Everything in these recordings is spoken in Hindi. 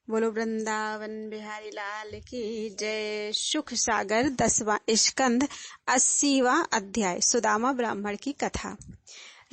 बोलो वृंदावन बिहारी लाल की जय। सुख सागर 10वां स्कंद 80वां अध्याय सुदामा ब्राह्मण की कथा।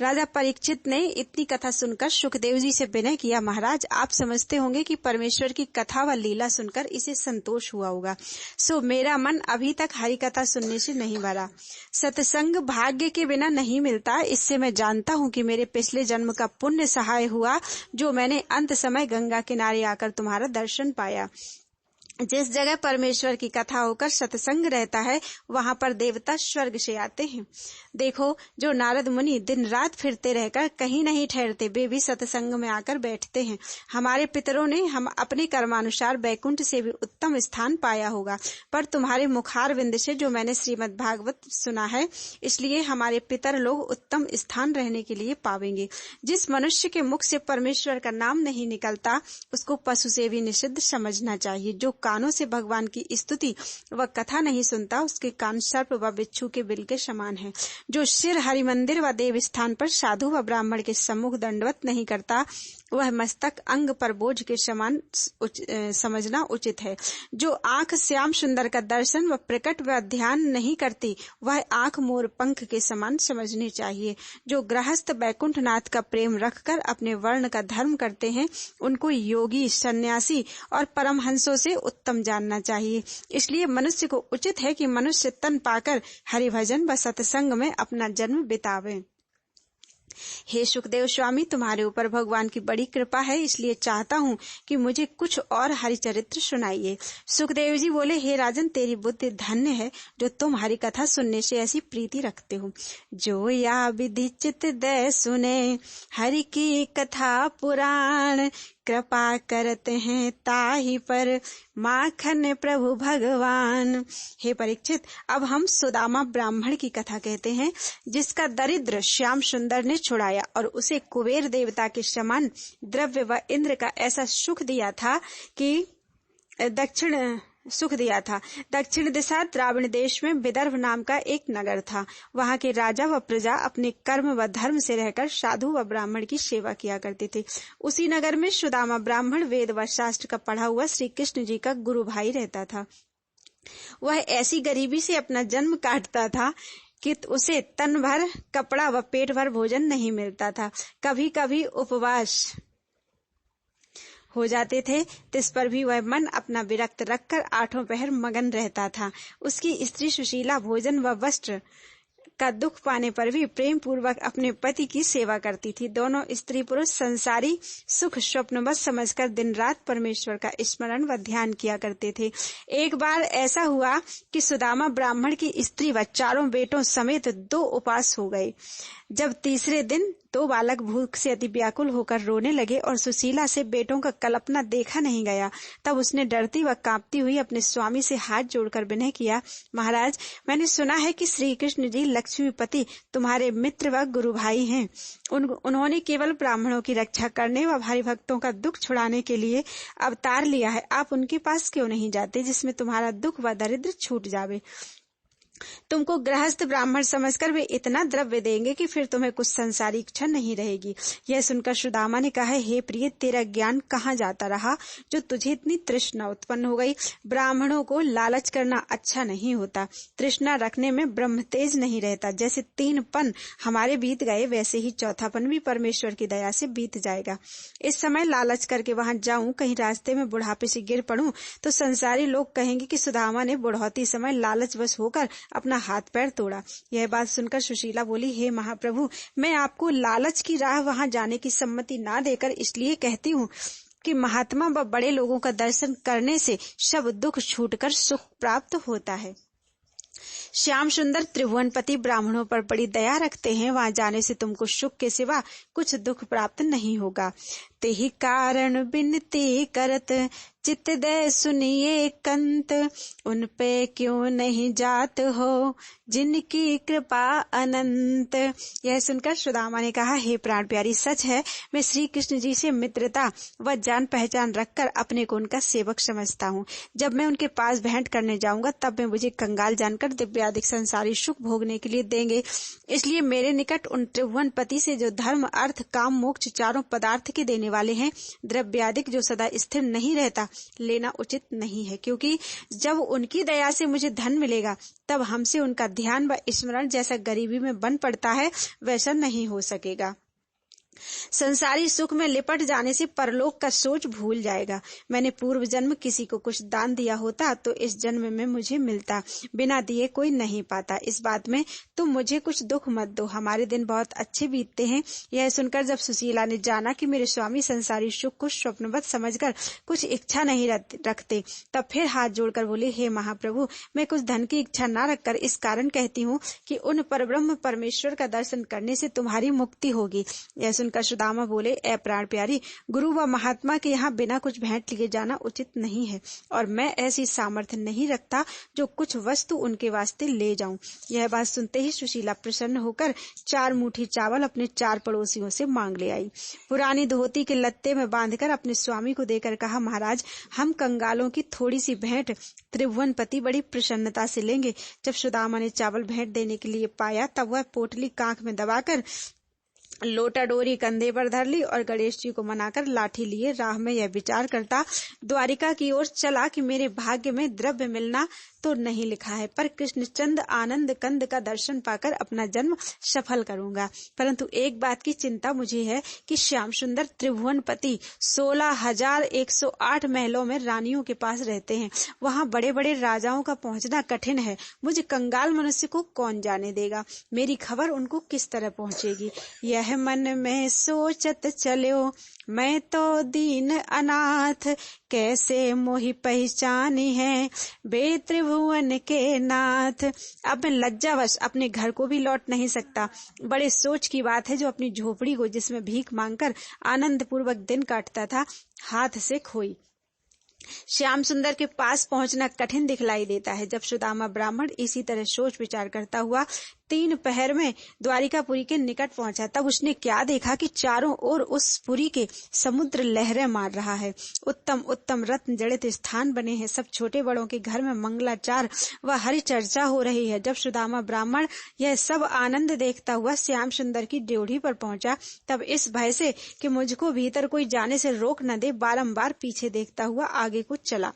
राजा परीक्षित ने इतनी कथा सुनकर सुखदेव जी से विनय किया, महाराज आप समझते होंगे कि परमेश्वर की कथा व लीला सुनकर इसे संतोष हुआ होगा, सो मेरा मन अभी तक हरि कथा सुनने से नहीं भरा। सत्संग भाग्य के बिना नहीं मिलता, इससे मैं जानता हूँ कि मेरे पिछले जन्म का पुण्य सहाय हुआ जो मैंने अंत समय गंगा किनारे आकर तुम्हारा दर्शन पाया। जिस जगह परमेश्वर की कथा होकर सत्संग रहता है वहां पर देवता स्वर्ग से आते हैं। देखो, जो नारद मुनि दिन रात फिरते रहकर कहीं नहीं ठहरते, वे भी सत्संग में आकर बैठते हैं। हमारे पितरों ने हम अपने कर्मानुसार बैकुंठ से भी उत्तम स्थान पाया होगा, पर तुम्हारे मुखार विंद से जो मैंने श्रीमद् भागवत सुना है, इसलिए हमारे पितर लोग उत्तम स्थान रहने के लिए पावेंगे। जिस मनुष्य के मुख से परमेश्वर का नाम नहीं निकलता, उसको पशु से भी निषिद्ध समझना चाहिए। जो कानों से भगवान की स्तुति व कथा नहीं सुनता, उसके कान सर्प व बिच्छू के बिल के समान है। जो सिर हरि मंदिर व देव स्थान पर साधु व ब्राह्मण के सम्मुख दंडवत नहीं करता, वह मस्तक अंग पर बोझ के समान समझना उचित है। जो आंख श्याम सुंदर का दर्शन व प्रकट व ध्यान नहीं करती, वह आंख मोर पंख के समान समझनी चाहिए। जो गृहस्थ बैकुंठ नाथ का प्रेम रखकर अपने वर्ण का धर्म करते हैं, उनको योगी, सन्यासी और परमहंसों से उत्तम जानना चाहिए। इसलिए मनुष्य को उचित है कि मनुष्य तन पाकर हरि भजन व सत्संग में अपना जन्म बितावे। हे सुखदेव स्वामी, तुम्हारे ऊपर भगवान की बड़ी कृपा है, इसलिए चाहता हूँ कि मुझे कुछ और हरि चरित्र सुनाइए। सुखदेव जी बोले, हे राजन, तेरी बुद्धि धन्य है जो तुम हरि कथा सुनने से ऐसी प्रीति रखते हो। जो या विधि चित दे सुने हरि की कथा पुराण, कृपा करते हैं ताहि पर माखन प्रभु भगवान। हे परीक्षित, अब हम सुदामा ब्राह्मण की कथा कहते हैं, जिसका दरिद्र श्याम सुंदर ने छुड़ाया और उसे कुबेर देवता के समान द्रव्य व इंद्र का ऐसा सुख दिया था कि दक्षिण दिशा द्राविण देश में विदर्भ नाम का एक नगर था। वहां के राजा व प्रजा अपने कर्म व धर्म से रहकर साधु व ब्राह्मण की सेवा किया करते थे। उसी नगर में सुदामा ब्राह्मण वेद व शास्त्र का पढ़ा हुआ श्री कृष्ण जी का गुरु भाई रहता था। वह ऐसी गरीबी से अपना जन्म काटता था कि उसे तन भर कपड़ा व पेट भर भोजन नहीं मिलता था। कभी कभी उपवास हो जाते थे, तिस पर भी वह मन अपना विरक्त रखकर आठों पहर मगन रहता था। उसकी स्त्री सुशीला भोजन व वस्त्र का दुख पाने पर भी प्रेम पूर्वक अपने पति की सेवा करती थी। दोनों स्त्री पुरुष संसारी सुख स्वप्नवश समझकर दिन रात परमेश्वर का स्मरण व ध्यान किया करते थे। एक बार ऐसा हुआ कि सुदामा ब्राह्मण की स्त्री व चारों बेटों समेत 2 उपवास हो गए। जब तीसरे दिन 2 बालक भूख से अति व्याकुल होकर रोने लगे और सुशीला से बेटों का कल्पना देखा नहीं गया, तब उसने डरती व कांपती हुई अपने स्वामी से हाथ जोड़कर विनय किया, महाराज, मैंने सुना है कि श्री कृष्ण जी लक्ष्मीपति तुम्हारे मित्र व गुरु भाई हैं। उन्होंने केवल ब्राह्मणों की रक्षा करने व भारी भक्तों का दुख छुड़ाने के लिए अवतार लिया है। आप उनके पास क्यों नहीं जाते, जिसमें तुम्हारा दुख व दरिद्र छूट जावे। तुमको गृहस्थ ब्राह्मण समझकर वे इतना द्रव्य देंगे कि फिर तुम्हें कुछ संसारी इच्छा नहीं रहेगी। यह सुनकर सुदामा ने कहा, हे प्रिय, तेरा ज्ञान कहाँ जाता रहा जो तुझे इतनी तृष्णा उत्पन्न हो गई। ब्राह्मणों को लालच करना अच्छा नहीं होता। तृष्णा रखने में ब्रह्म तेज नहीं रहता। जैसे 3 पन हमारे बीत गए, वैसे ही चौथा पन भी परमेश्वर की दया से बीत जाएगा। इस समय लालच करके वहां जाऊं, कहीं रास्ते में बुढ़ापे से गिर पड़ूं तो संसारी लोग कहेंगे कि सुदामा ने बुढ़ौती समय लालचवश होकर अपना हाथ पैर तोड़ा। यह बात सुनकर सुशीला बोली, हे महाप्रभु, मैं आपको लालच की राह वहां जाने की सम्मति ना देकर इसलिए कहती हूँ कि महात्मा व बड़े लोगों का दर्शन करने से सब दुख छूटकर सुख प्राप्त होता है। श्याम सुंदर त्रिभुवनपति ब्राह्मणों पर बड़ी दया रखते हैं, वहां जाने से तुमको सुख के सिवा कुछ दुख प्राप्त नहीं होगा। तेहि कारण विनती करत चित्त दे सुनिए कंत, उन पे क्यों नहीं जात हो जिनकी कृपा अनंत। यह सुनकर सुदामा ने कहा, हे प्राण प्यारी, सच है मैं श्री कृष्ण जी से मित्रता व जान पहचान रखकर अपने को उनका सेवक समझता हूँ। जब मैं उनके पास भेंट करने जाऊंगा तब वे मुझे कंगाल जानकर दिव्यादिक संसारी सुख भोगने के लिए देंगे। इसलिए मेरे निकट उन त्रिभुवनपति से जो धर्म, अर्थ, काम, मोक्ष चारों पदार्थ के देने वाले हैं। द्रव्यादिक जो सदा स्थिर नहीं रहता, लेना उचित नहीं है, क्योंकि जब उनकी दया से मुझे धन मिलेगा तब हमसे उनका ध्यान व स्मरण जैसा गरीबी में बन पड़ता है वैसा नहीं हो सकेगा। संसारी सुख में लिपट जाने से परलोक का सोच भूल जाएगा। मैंने पूर्व जन्म किसी को कुछ दान दिया होता तो इस जन्म में मुझे मिलता, बिना दिए कोई नहीं पाता। इस बात में तुम मुझे कुछ दुख मत दो, हमारे दिन बहुत अच्छे बीतते हैं। यह सुनकर जब सुशीला ने जाना कि मेरे स्वामी संसारी सुख को स्वप्नवत समझकर कुछ इच्छा नहीं रखते, तब फिर हाथ जोड़कर बोले, हे महाप्रभु, मैं कुछ धन की इच्छा न रखकर इस कारण कहती हूँ कि उन परब्रह्म परमेश्वर का दर्शन करने से तुम्हारी मुक्ति होगी। यह सुनकर सुदामा बोले, ए प्राण प्यारी, गुरु व महात्मा के यहाँ बिना कुछ भेंट लिए जाना उचित नहीं है, और मैं ऐसी सामर्थ्य नहीं रखता जो कुछ वस्तु उनके वास्ते ले जाऊं। यह बात सुनते ही सुशीला प्रसन्न होकर 4 मुट्ठी चावल अपने 4 पड़ोसियों से मांग ले आई। पुरानी धोती के लत्ते में बांधकर अपने स्वामी को देकर कहा, महाराज, हम कंगालों की थोड़ी सी भेंट त्रिभुवनपति बड़ी प्रसन्नता से लेंगे। जब सुदामा ने चावल भेंट देने के लिए पाया तब वह पोटली कांख में दबाकर लोटा डोरी कंधे पर धर ली और गणेश जी को मनाकर लाठी लिए राह में यह विचार करता द्वारिका की ओर चला कि मेरे भाग्य में द्रव्य मिलना तो नहीं लिखा है, पर कृष्णचंद आनंद कंद का दर्शन पाकर अपना जन्म सफल करूंगा। परंतु एक बात की चिंता मुझे है कि श्याम सुंदर त्रिभुवनपति 16,108 महलों में रानियों के पास रहते हैं। वहां बड़े बड़े राजाओं का पहुंचना कठिन है। मुझे कंगाल मनुष्य को कौन जाने देगा? मेरी खबर उनको किस तरह पहुंचेगी? यह मन में सोचत चलो, मैं तो दीन अनाथ, कैसे मोहि पहचानी है बे त्रिभुवन के नाथ। अब मैं लज्जावश अपने घर को भी लौट नहीं सकता। बड़े सोच की बात है जो अपनी झोपड़ी को, जिसमें भीख मांगकर आनंद पूर्वक दिन काटता था, हाथ से खोई। श्याम सुंदर के पास पहुंचना कठिन दिखलाई देता है। जब सुदामा ब्राह्मण इसी तरह सोच विचार करता हुआ 3 पहर में द्वारिकापुरी के निकट पहुंचा, तब उसने क्या देखा कि चारों ओर उस पुरी के समुद्र लहरें मार रहा है। उत्तम उत्तम रत्न जड़ित स्थान बने हैं। सब छोटे बड़ों के घर में मंगलाचार व हरि चर्चा हो रही है। जब सुदामा ब्राह्मण यह सब आनंद देखता हुआ श्याम सुंदर की ड्योढ़ी पर पहुंचा, तब इस भय से कि मुझको भीतर कोई जाने से रोक न दे, बारंबार पीछे देखता हुआ आगे को चला।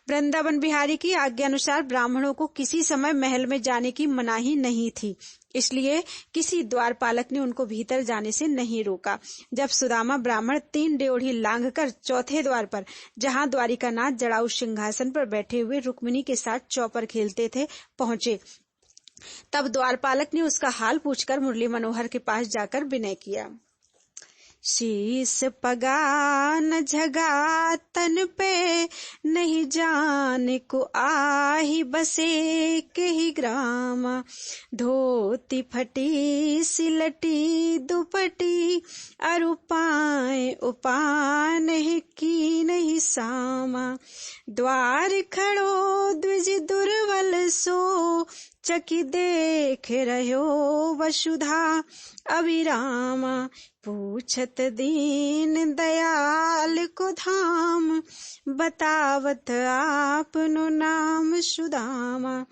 वृंदावन बिहारी की आज्ञा अनुसार ब्राह्मणों को किसी समय महल में जाने की मनाही नहीं थी, इसलिए किसी द्वारपालक ने उनको भीतर जाने से नहीं रोका। जब सुदामा ब्राह्मण 3 ड्योढ़ी लांघकर चौथे द्वार पर, जहां द्वारिकानाथ जड़ाऊ सिंहासन पर बैठे हुए रुक्मिणी के साथ चौपर खेलते थे, पहुंचे, तब द्वारपालक ने उसका हाल पूछकर मुरली मनोहर के पास जाकर विनय किया। शीस पगा न झगा तन पे, नहीं जाने को आही बसे के ही ग्राम। धोती फटी सिलटी दुपटी, और उपाय नहीं की नहीं सामा। द्वार खड़ो द्विज दुर्बल सो, चकी देख रहो वसुधा अभिराम। पूछत दीन दयाल को धाम, बतावत आपनो नाम सुदामा।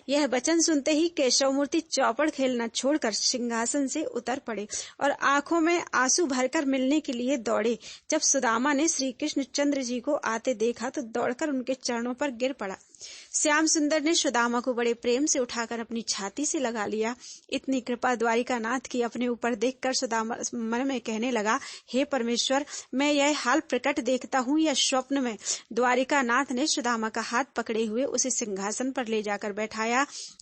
यह वचन सुनते ही केशव मूर्ति चौपड़ खेलना छोड़कर सिंहासन से उतर पड़े और आंखों में आंसू भरकर मिलने के लिए दौड़े। जब सुदामा ने श्री कृष्ण चंद्र जी को आते देखा तो दौड़कर उनके चरणों पर गिर पड़ा। श्याम सुंदर ने सुदामा को बड़े प्रेम से उठाकर अपनी छाती से लगा लिया। इतनी कृपा द्वारिकानाथ की अपने ऊपर देखकर सुदामा मन में कहने लगा, हे परमेश्वर, मैं यह हाल प्रकट देखता हूँ या स्वप्न में? द्वारिकानाथ ने सुदामा का हाथ पकड़े हुए उसे सिंहासन पर ले जाकर बैठाया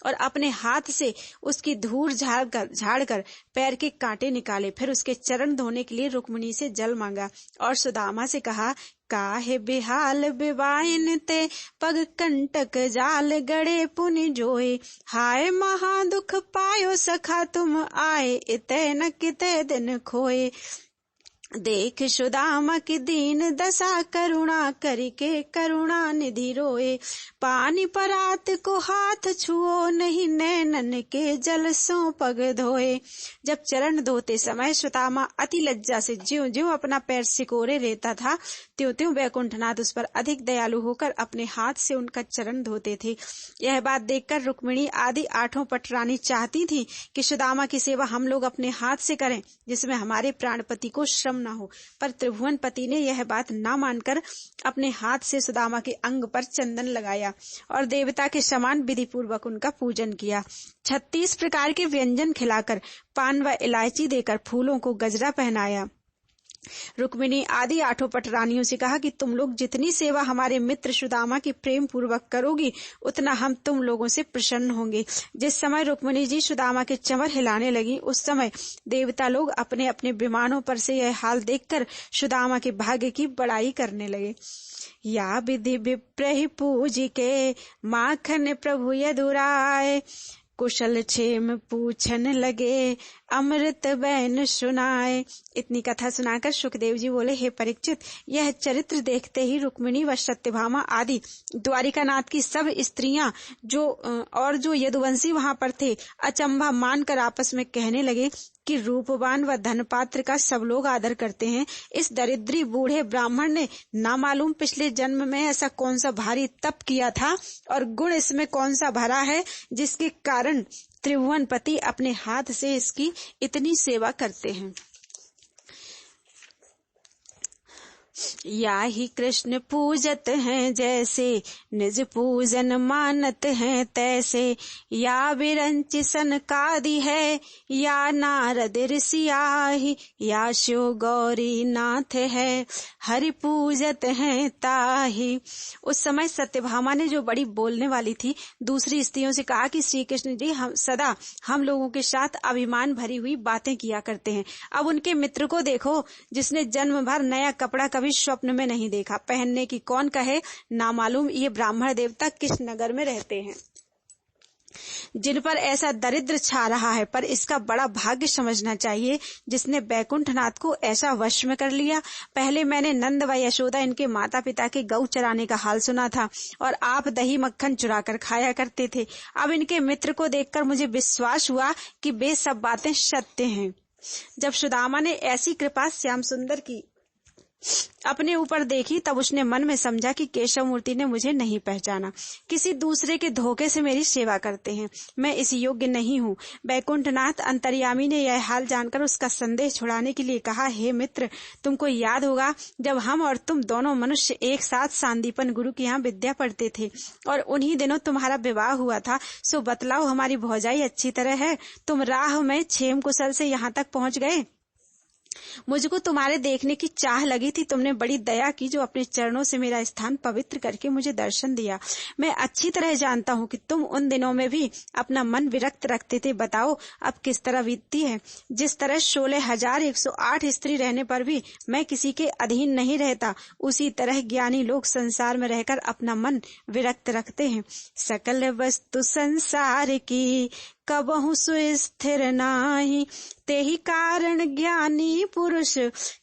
और अपने हाथ से उसकी धूल झाड़कर पैर के कांटे निकाले। फिर उसके चरण धोने के लिए रुक्मिणी से जल मांगा और सुदामा से कहा, काहे बेहाल बेवाइन ते, पग कंटक जाल गड़े पुनि जोए। हाय महा दुख पायो सखा तुम आए, इते न किते दिन खोए। देख सुदामा की दीन दशा, करुणा करके करुणा निधि रोए। पानी परात को हाथ छुओ, नहीं नैनन के जल सो पग धोए। जब चरण धोते समय सुदामा अति लज्जा से ज्यों ज्यों अपना पैर सिकोरे रहता था, त्यों त्यों वैकुंठनाथ उस पर अधिक दयालु होकर अपने हाथ से उनका चरण धोते थे। यह बात देखकर रुक्मिणी आदि 8 पटरानी चाहती थी कि सुदामा की सेवा हम लोग अपने हाथ से करें, जिसमें हमारे प्राणपति को श्रम न हो। पर त्रिभुवनपति ने यह बात ना मानकर अपने हाथ से सुदामा के अंग पर चंदन लगाया और देवता के समान विधि पूर्वक उनका पूजन किया। 36 प्रकार के व्यंजन खिलाकर, पान व इलायची देकर, फूलों को गजरा पहनाया। रुक्मिणी आदि 8 पटरानियों से कहा कि तुम लोग जितनी सेवा हमारे मित्र सुदामा की प्रेम पूर्वक करोगी, उतना हम तुम लोगों से प्रसन्न होंगे। जिस समय रुक्मिणी जी सुदामा के चंवर हिलाने लगी, उस समय देवता लोग अपने अपने विमानों पर से यह हाल देखकर सुदामा के भाग्य की बड़ाई करने लगे। या विधि विप्रहि पूजिके, माखन प्रभु यदुराय, कुशल क्षेम पूछन लगे, अमृत बैन सुनाए। इतनी कथा सुनाकर सुखदेव जी बोले, हे परीक्षित, यह चरित्र देखते ही रुक्मिणी व सत्यभामा आदि द्वारिकानाथ की सब स्त्रियां जो यदुवंशी वहां पर थे, अचंभा मानकर आपस में कहने लगे कि रूपवान व धनपात्र का सब लोग आदर करते हैं, इस दरिद्री बूढ़े ब्राह्मण ने ना मालूम पिछले जन्म में ऐसा कौन सा भारी तप किया था और गुण इसमें कौन सा भरा है, जिसके कारण त्रिभुवनपति अपने हाथ से इसकी इतनी सेवा करते हैं। या ही कृष्ण पूजत हैं जैसे, निज पूजन मानत हैं तैसे, या विरंच सनकादि है, या नारद ऋषि आहि, या शिव गौरी नाथ है, हरि पूजत हैं ताहि। उस समय सत्यभामा ने, जो बड़ी बोलने वाली थी, दूसरी स्त्रियों से कहा कि श्री कृष्ण जी सदा हम लोगों के साथ अभिमान भरी हुई बातें किया करते हैं। अब उनके मित्र को देखो, जिसने जन्म भर नया कपड़ा कभी स्वप्न में नहीं देखा, पहनने की कौन कहे, ना मालूम ये ब्राह्मण देवता किस नगर में रहते हैं, जिन पर ऐसा दरिद्र छा रहा है। पर इसका बड़ा भाग्य समझना चाहिए जिसने बैकुंठनाथ को ऐसा वश में कर लिया। पहले मैंने नंद व यशोदा, इनके माता पिता के गौ चराने का हाल सुना था और आप दही मक्खन चुरा कर खाया करते थे। अब इनके मित्र को देखकर मुझे विश्वास हुआ कि वे सब बातें सत्य हैं। जब सुदामा ने ऐसी कृपा श्याम सुंदर की अपने ऊपर देखी, तब उसने मन में समझा कि केशव मूर्ति ने मुझे नहीं पहचाना, किसी दूसरे के धोखे से मेरी सेवा करते हैं, मैं इस योग्य नहीं हूँ। बैकुंठनाथ अंतर्यामी ने यह हाल जानकर उसका संदेह छुड़ाने के लिए कहा, हे मित्र, तुमको याद होगा जब हम और तुम दोनों मनुष्य एक साथ सांदीपन गुरु के यहाँ विद्या पढ़ते थे और उन्हीं दिनों तुम्हारा विवाह हुआ था। सो बतलाओ, हमारी भौजाई अच्छी तरह है? तुम राह में क्षेम कुशल से यहाँ तक पहुँच गए। मुझको तुम्हारे देखने की चाह लगी थी, तुमने बड़ी दया की जो अपने चरणों से मेरा स्थान पवित्र करके मुझे दर्शन दिया। मैं अच्छी तरह जानता हूँ कि तुम उन दिनों में भी अपना मन विरक्त रखते थे। बताओ अब किस तरह बीतती है। जिस तरह 16,108 स्त्री रहने पर भी मैं किसी के अधीन नहीं रहता, उसी तरह ज्ञानी लोग संसार में रहकर अपना मन विरक्त रखते हैं। सकल वस्तु संसार की कबहु सुस्थिर नाही, तेहि कारण ज्ञानी पुरुष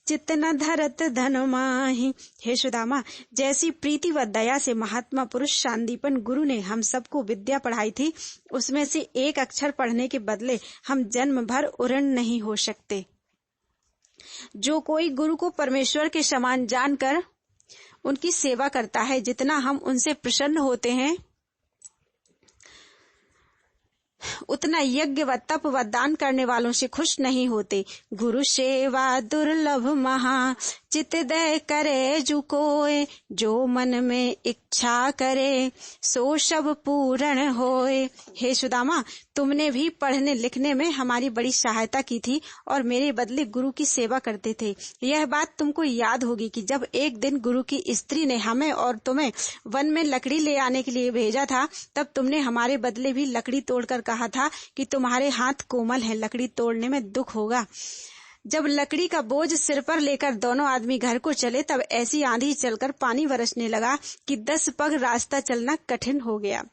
चित्त न धरत धन माहि। हे सुदामा, जैसी प्रीति व दया से महात्मा पुरुष सांदीपन गुरु ने हम सबको विद्या पढ़ाई थी, उसमें से एक अक्षर पढ़ने के बदले हम जन्म भर उऋण नहीं हो सकते। जो कोई गुरु को परमेश्वर के समान जानकर उनकी सेवा करता है, जितना हम उनसे प्रसन्न होते हैं, उतना यज्ञ व तप व दान करने वालों से खुश नहीं होते। गुरु सेवा दुर्लभ महा, चित दय करे जो कोय, जो मन में इच्छा करे सो सब पूर्ण होए। हे सुदामा, तुमने भी पढ़ने लिखने में हमारी बड़ी सहायता की थी और मेरे बदले गुरु की सेवा करते थे। यह बात तुमको याद होगी कि जब एक दिन गुरु की स्त्री ने हमें और तुम्हें वन में लकड़ी ले आने के लिए भेजा था, तब तुमने हमारे बदले भी लकड़ी तोड़कर कहा था कि तुम्हारे हाथ कोमल हैं, लकड़ी तोड़ने में दुख होगा। जब लकड़ी का बोझ सिर पर लेकर दोनों आदमी घर को चले, तब ऐसी आंधी चलकर पानी बरसने लगा कि 10 पग रास्ता चलना कठिन हो गया।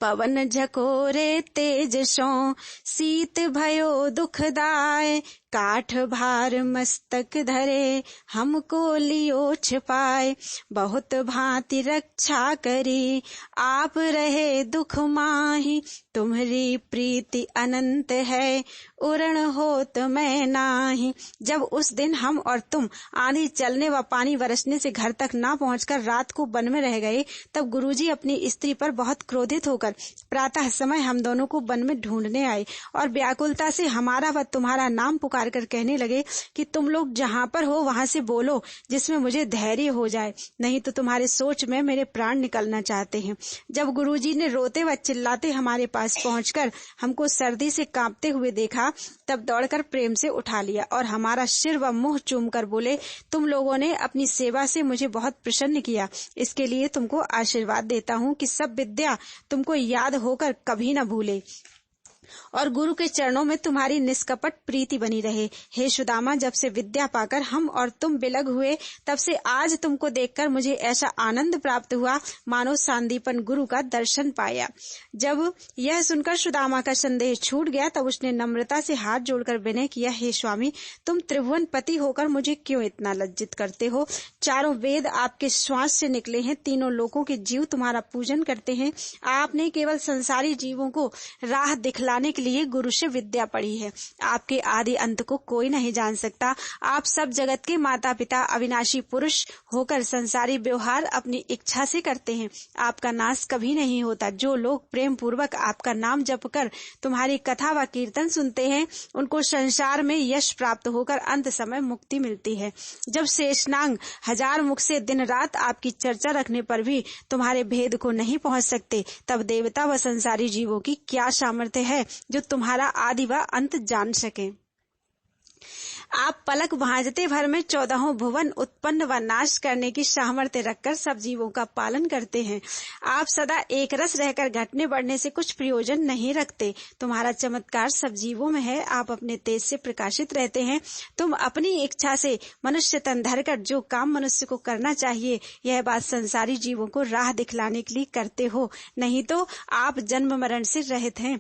पवन झकोरे तेज सो, शीत भयो दुखदाय, काठ भार मस्तक धरे, हमको लियो छिपाए। बहुत भांति रक्षा करी, आप रहे दुख माही, तुम्हारी प्रीति अनंत है, उरण होत मैं नाही। जब उस दिन हम और तुम आंधी चलने व पानी बरसने से घर तक ना पहुंचकर रात को वन में रह गए, तब गुरुजी अपनी स्त्री पर बहुत क्रोधित होकर प्रातः समय हम दोनों को वन में ढूंढने आए और व्याकुलता से हमारा व तुम्हारा नाम पुकार पुकार कर कहने लगे कि तुम लोग जहाँ पर हो वहां से बोलो, जिसमें मुझे धैर्य हो जाए, नहीं तो तुम्हारे सोच में मेरे प्राण निकलना चाहते हैं। जब गुरुजी ने रोते व चिल्लाते हमारे पास पहुंचकर हमको सर्दी से कांपते हुए देखा, तब दौड़कर प्रेम से उठा लिया और हमारा सिर व मुंह चूमकर बोले, तुम लोगों ने अपनी सेवा से मुझे बहुत प्रसन्न किया, इसके लिए तुमको आशीर्वाद देता हूँ कि सब विद्या तुमको याद होकर कभी न भूले और गुरु के चरणों में तुम्हारी निष्कपट प्रीति बनी रहे। हे सुदामा, जब से विद्या पाकर हम और तुम बिलग हुए, तब से आज तुमको देखकर मुझे ऐसा आनंद प्राप्त हुआ मानो सांदीपन गुरु का दर्शन पाया। जब यह सुनकर सुदामा का संदेह छूट गया, तब उसने नम्रता से हाथ जोड़कर विनय किया, हे स्वामी, तुम त्रिभुवन पति होकर मुझे क्यों इतना लज्जित करते हो? चारों वेद आपके श्वास से निकले हैं, तीनों लोकों के जीव तुम्हारा पूजन करते हैं। आपने केवल संसारी जीवों को राह दिखलाने के लिए गुरु से विद्या पढ़ी है। आपके आदि अंत को कोई नहीं जान सकता। आप सब जगत के माता पिता अविनाशी पुरुष होकर संसारी व्यवहार अपनी इच्छा से करते हैं। आपका नाश कभी नहीं होता। जो लोग प्रेम पूर्वक आपका नाम जप कर तुम्हारी कथा व कीर्तन सुनते हैं, उनको संसार में यश प्राप्त होकर अंत समय मुक्ति मिलती है। जब शेषनाग हजार मुख से दिन रात आपकी चर्चा रखने पर भी तुम्हारे भेद को नहीं पहुंच सकते, तब देवता व संसारी जीवों की क्या सामर्थ्य है जो तुम्हारा आदि व अंत जान सके। आप पलक भांजते भर में 14 भुवन उत्पन्न व नाश करने की सामर्थ्य रखकर सब जीवों का पालन करते हैं। आप सदा एक रस रहकर घटने बढ़ने से कुछ प्रयोजन नहीं रखते। तुम्हारा चमत्कार सब जीवों में है। आप अपने तेज से प्रकाशित रहते हैं। तुम अपनी इच्छा से मनुष्य तन धरकर जो काम मनुष्य को करना चाहिए, यह बात संसारी जीवों को राह दिखलाने के लिए करते हो, नहीं तो आप जन्म मरण से रहित हैं।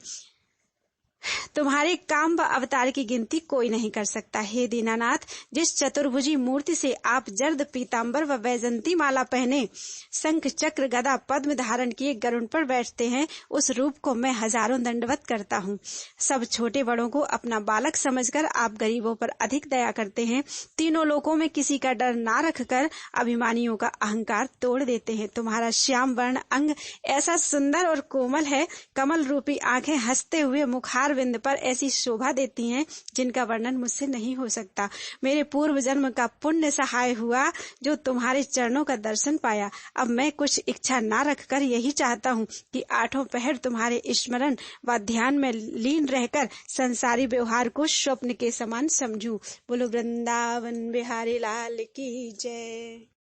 तुम्हारे काम व अवतार की गिनती कोई नहीं कर सकता। हे दीनानाथ, जिस चतुर्भुजी मूर्ति से आप जर्द पीतांबर व वैजंती माला पहने, शंख चक्र गदा पद्म धारण किए गरुड़ पर बैठते हैं, उस रूप को मैं हजारों दंडवत करता हूँ। सब छोटे बड़ों को अपना बालक समझकर आप गरीबों पर अधिक दया करते हैं। तीनों लोकों में किसी का डर ना रखकर अभिमानियों का अहंकार तोड़ देते हैं। तुम्हारा श्याम वर्ण अंग ऐसा सुंदर और कोमल है, कमल रूपी आंखें हंसते हुए मुखार बिंद पर ऐसी शोभा देती हैं जिनका वर्णन मुझसे नहीं हो सकता। मेरे पूर्व जन्म का पुण्य सहाय हुआ जो तुम्हारे चरणों का दर्शन पाया। अब मैं कुछ इच्छा ना रखकर यही चाहता हूँ कि 8 पहर तुम्हारे स्मरण व ध्यान में लीन रहकर संसारी व्यवहार को स्वप्न के समान समझूं। बोलो वृंदावन बिहारी लाल की जय।